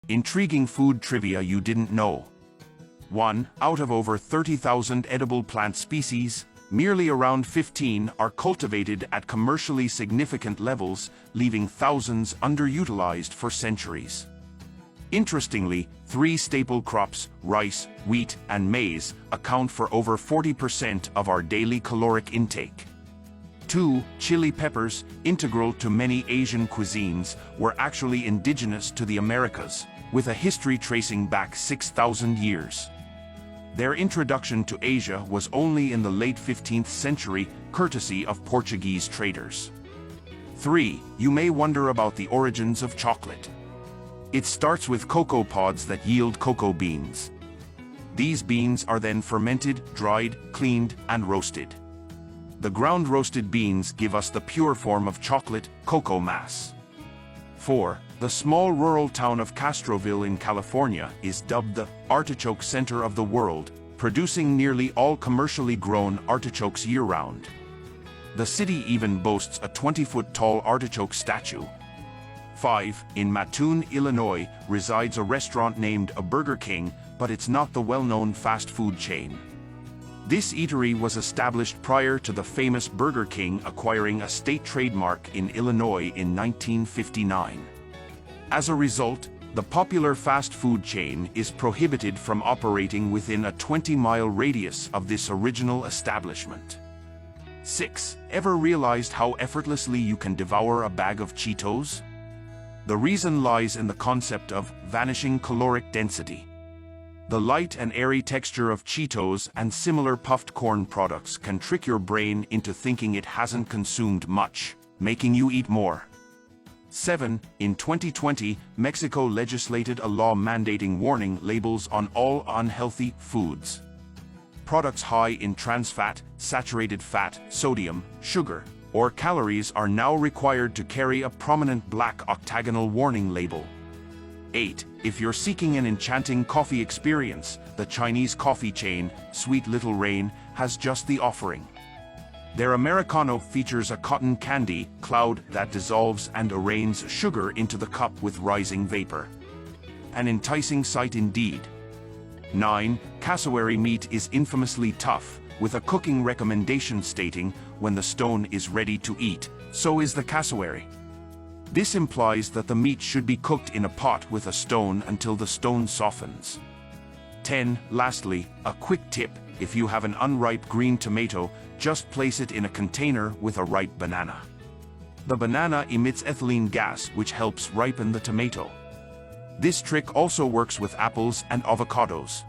Intriguing food trivia you didn't know. 1. Out of over 30,000 edible plant species, merely around 15 are cultivated at commercially significant levels, leaving thousands underutilized for centuries. Interestingly, 3 staple crops, rice, wheat, and maize, account for over 40% of our daily caloric intake. 2. Chili peppers, integral to many Asian cuisines, were actually indigenous to the Americas, with a history tracing back 6,000 years. Their introduction to Asia was only in the late 15th century, courtesy of Portuguese traders. 3. You may wonder about the origins of chocolate. It starts with cocoa pods that yield cocoa beans. These beans are then fermented, dried, cleaned, and roasted. The ground-roasted beans give us the pure form of chocolate, cocoa mass. 4. The small rural town of Castroville in California is dubbed the artichoke center of the world, producing nearly all commercially grown artichokes year-round. The city even boasts a 20-foot-tall artichoke statue. 5. In Mattoon, Illinois, resides a restaurant named a Burger King, but it's not the well-known fast food chain. This eatery was established prior to the famous Burger King acquiring a state trademark in Illinois in 1959. As a result, the popular fast food chain is prohibited from operating within a 20-mile radius of this original establishment. 6. Ever realized how effortlessly you can devour a bag of Cheetos? The reason lies in the concept of vanishing caloric density. The light and airy texture of Cheetos and similar puffed corn products can trick your brain into thinking it hasn't consumed much, making you eat more. 7. In 2020, Mexico legislated a law mandating warning labels on all unhealthy foods. Products high in trans fat, saturated fat, sodium, sugar, or calories are now required to carry a prominent black octagonal warning label. 8. If you're seeking an enchanting coffee experience, the Chinese coffee chain, Sweet Little Rain, has just the offering. Their Americano features a cotton candy cloud that dissolves and arraigns sugar into the cup with rising vapor. An enticing sight indeed. 9. Cassowary meat is infamously tough, with a cooking recommendation stating, when the stone is ready to eat, so is the cassowary. This implies that the meat should be cooked in a pot with a stone until the stone softens. 10. Lastly, a quick tip: if you have an unripe green tomato, just place it in a container with a ripe banana. The banana emits ethylene gas, which helps ripen the tomato. This trick also works with apples and avocados.